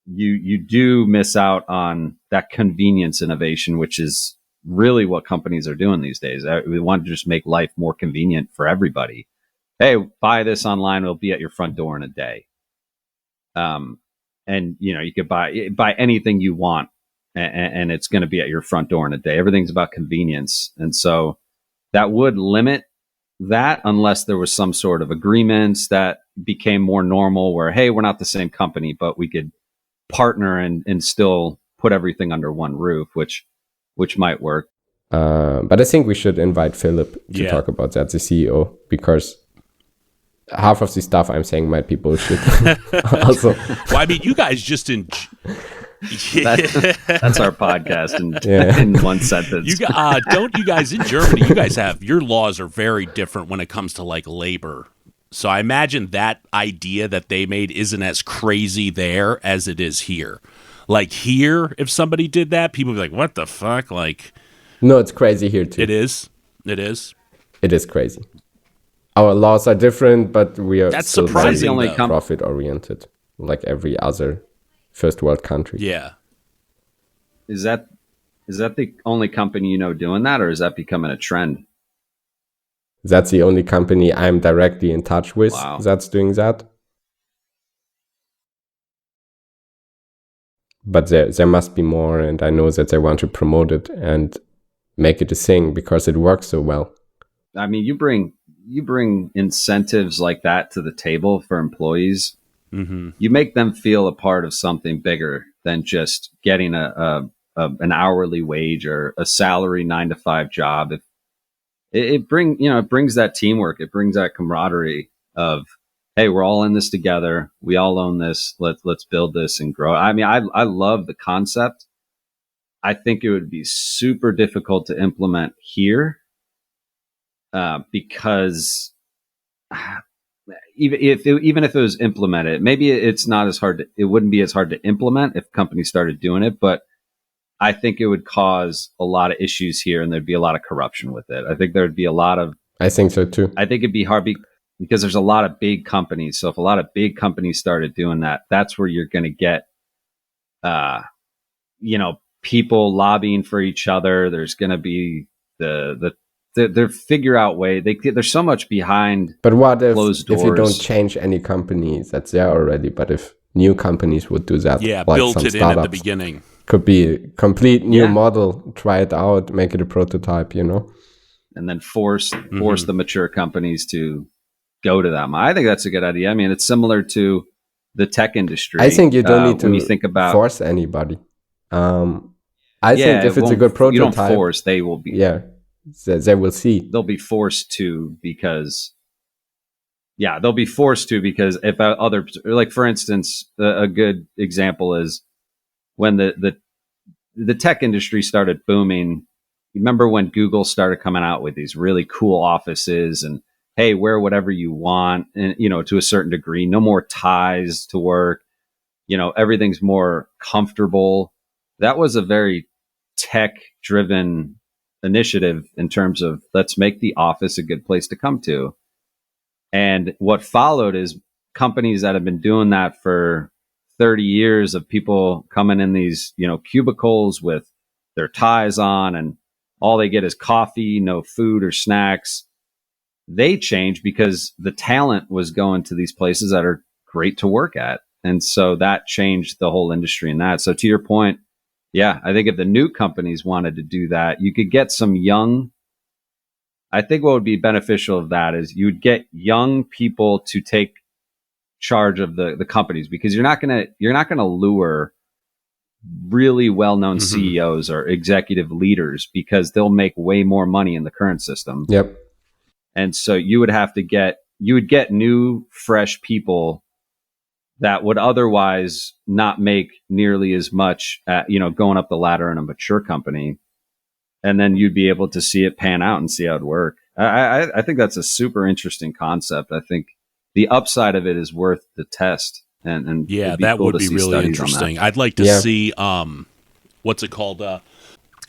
you do miss out on that convenience innovation, which is really what companies are doing these days. We want to just make life more convenient for everybody. Hey, buy this online; it'll be at your front door in a day. And you could buy anything you want and it's going to be at your front door in a day. Everything's about convenience. And so that would limit that unless there was some sort of agreements that became more normal where, hey, we're not the same company, but we could partner and still put everything under one roof, which might work. But I think we should invite Philip to talk about that, the CEO, because half of the stuff I'm saying might be bullshit. Also, well, I mean, you guys just that's our podcast in one sentence. Don't you guys in Germany? You guys have your laws are very different when it comes to like labor. So I imagine that idea that they made isn't as crazy there as it is here. Like here, if somebody did that, people would be like, "What the fuck?" Like, no, it's crazy here too. It is. It is crazy. Our laws are different, but we are that's still surprising. Only profit oriented, like every other first world country. Yeah. Is that the only company you know doing that, or is that becoming a trend? That's the only company I'm directly in touch with that's doing that. But there must be more, and I know that they want to promote it and make it a thing because it works so well. I mean, you bring incentives like that to the table for employees. Mm-hmm. You make them feel a part of something bigger than just getting an hourly wage or a salary 9-to-5 job. It brings that teamwork. It brings that camaraderie of, hey, we're all in this together. We all own this. Let's build this and grow. I mean, I love the concept. I think it would be super difficult to implement here because even if it was implemented, maybe it's not as hard. It wouldn't be as hard to implement if companies started doing it, but I think it would cause a lot of issues here, and there'd be a lot of corruption with it. I think there'd be a lot of. I think so too. I think it'd be hard because there's a lot of big companies. So if a lot of big companies started doing that, that's where you're going to get, people lobbying for each other. There's going to be the figure out way. There's so much behind. But what if you don't doors. change any companies that's there already? But if new companies would do that, yeah, like built some it in startups, at the beginning. Could be a complete new model. Try it out, make it a prototype. And then force the mature companies to go to that. I think that's a good idea. I mean, it's similar to the tech industry. I think you don't need to when you think about force anybody. I think if it's a good prototype, you don't force. They will be. Yeah, they will see. They'll be forced to because. Yeah, they'll be forced to because if other, like for instance, a good example is when the tech industry started booming. Remember when Google started coming out with these really cool offices and, hey, wear whatever you want, and to a certain degree, no more ties to work, everything's more comfortable. That was a very tech driven initiative in terms of let's make the office a good place to come to. And what followed is companies that have been doing that for 30 years of people coming in these, cubicles with their ties on and all they get is coffee, no food or snacks. They changed because the talent was going to these places that are great to work at. And so that changed the whole industry in that. So to your point, yeah, I think if the new companies wanted to do that, you could get some young. I think what would be beneficial of that is you would get young people to take charge of the companies because you're not gonna lure really well-known CEOs or executive leaders because they'll make way more money in the current system. Yep. And so you would get new, fresh people that would otherwise not make nearly as much, going up the ladder in a mature company. And then you'd be able to see it pan out and see how it work. I think that's a super interesting concept. I think the upside of it is worth the test. And yeah, that would be really interesting. I'd like to see what's it called? I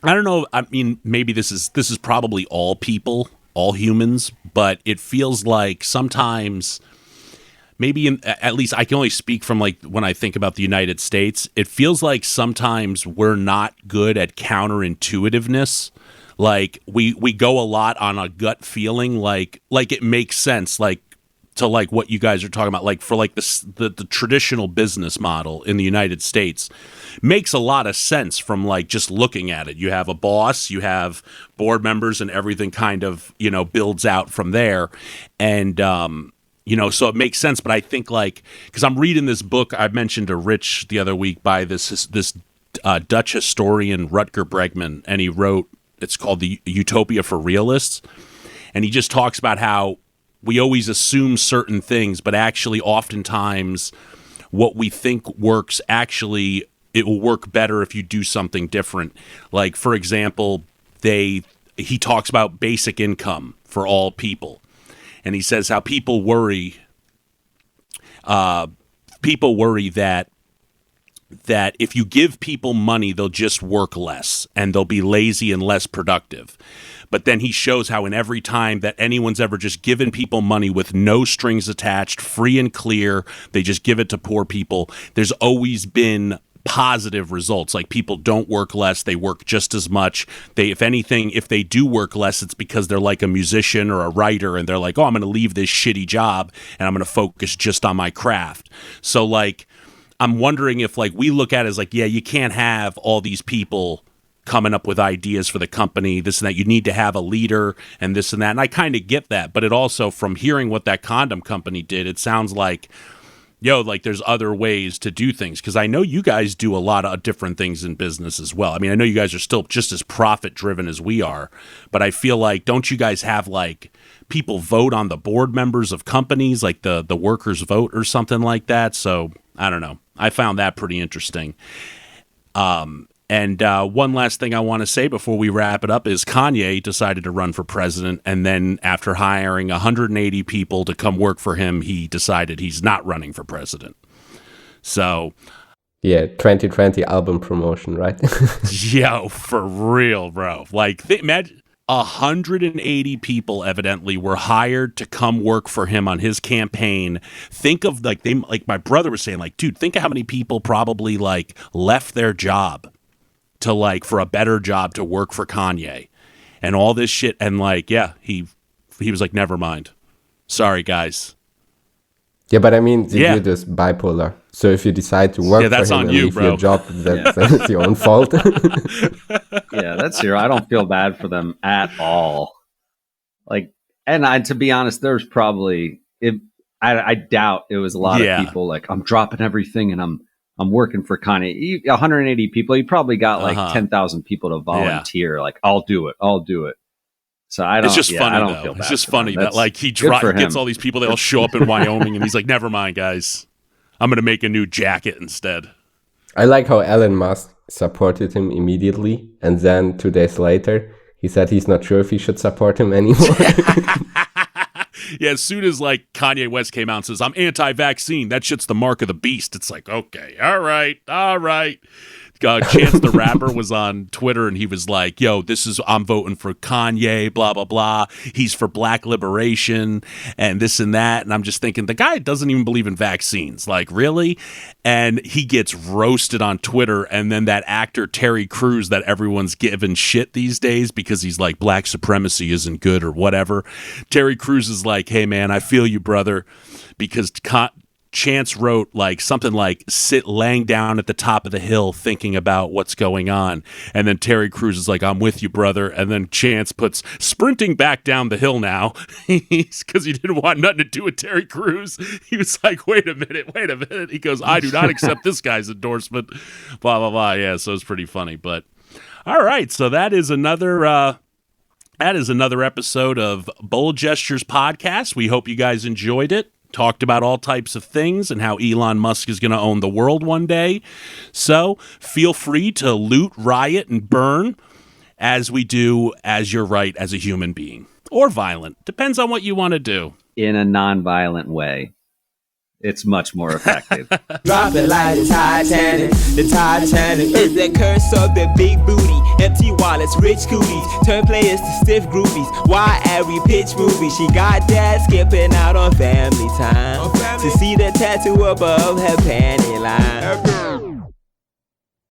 don't know. I mean, maybe this is probably all people, all humans, but it feels like sometimes. Maybe at least I can only speak from like when I think about the United States, it feels like sometimes we're not good at counterintuitiveness. Like we go a lot on a gut feeling, like it makes sense, like to like what you guys are talking about, like for like the traditional business model in the United States makes a lot of sense from like just looking at it. You have a boss, you have board members, and everything kind of, you know, builds out from there. And, you know, so it makes sense. But I think like, because I'm reading this book I mentioned to Rich the other week by this Dutch historian, Rutger Bregman, and he wrote, it's called The Utopia for Realists. And he just talks about how we always assume certain things, but actually oftentimes what we think works, actually it will work better if you do something different. Like, for example, he talks about basic income for all people. And he says how people worry that if you give people money, they'll just work less and they'll be lazy and less productive. But then he shows how in every time that anyone's ever just given people money with no strings attached, free and clear, they just give it to poor people, there's always been positive results. Like, people don't work less, they work just as much. If anything, if they do work less, it's because they're like a musician or a writer and they're like, oh, I'm going to leave this shitty job and I'm going to focus just on my craft. So like, I'm wondering if like we look at it as like, yeah, you can't have all these people coming up with ideas for the company, this and that. You need to have a leader and this and that. And I kind of get that. But it also, from hearing what that condom company did, it sounds like, like there's other ways to do things. Because I know you guys do a lot of different things in business as well. I mean, I know you guys are still just as profit driven as we are. But I feel like, don't you guys have like people vote on the board members of companies, like the workers vote or something like that? So I don't know. I found that pretty interesting. And one last thing I want to say before we wrap it up is Kanye decided to run for president, and then after hiring 180 people to come work for him, he decided he's not running for president. So, yeah, 2020 album promotion, right? Yo, for real, bro. Like, imagine 180 people evidently were hired to come work for him on his campaign. Think of like my brother was saying, like, dude, think of how many people probably like left their job to like for a better job to work for Kanye and all this shit. And like, yeah, he was like, never mind. Sorry, guys. Yeah, but I mean, you're just bipolar. So if you decide to work that's for him on and you, leave bro. your job, that's your own fault. Yeah, that's I don't feel bad for them at all. Like, and to be honest, there's probably I doubt it was a lot of people like, I'm dropping everything and I'm working for Kanye. 180 people. You probably got like 10,000 people to volunteer. Yeah. Like, I'll do it. So I don't. It's just funny I don't though. feel bad. It's just funny that like he gets all these people. They all show up in Wyoming, and he's like, "Never mind, guys. I'm gonna make a new jacket instead." I like how Elon Musk supported him immediately, and then 2 days later, he said he's not sure if he should support him anymore. Yeah, as soon as like Kanye West came out and says, I'm anti-vaccine, that shit's the mark of the beast. It's like, okay, all right. Chance the Rapper was on Twitter and he was like, yo, I'm voting for Kanye, blah, blah, blah. He's for black liberation and this and that. And I'm just thinking, the guy doesn't even believe in vaccines. Like, really? And he gets roasted on Twitter. And then that actor, Terry Crews, that everyone's giving shit these days because he's like, black supremacy isn't good or whatever. Terry Crews is like, hey, man, I feel you, brother, because Chance wrote like something like laying down at the top of the hill thinking about what's going on. And then Terry Crews is like, I'm with you, brother. And then Chance puts sprinting back down the hill now because he didn't want nothing to do with Terry Crews. He was like, wait a minute. He goes, I do not accept this guy's endorsement, blah, blah, blah. Yeah, so it's pretty funny. But all right, so that is another episode of Bold Gestures Podcast. We hope you guys enjoyed it. Talked about all types of things and how Elon Musk is going to own the world one day. So feel free to loot, riot, and burn as we do as you're right as a human being. Or violent. Depends on what you want to do. In a non-violent way. It's much more effective. Drop it like the Titanic. The Titanic is the curse of the big booty. Empty wallets, rich cooties. Turn players to stiff groupies. Why every pitch movie? She got dad skipping out on family time. To see the tattoo above her panty line.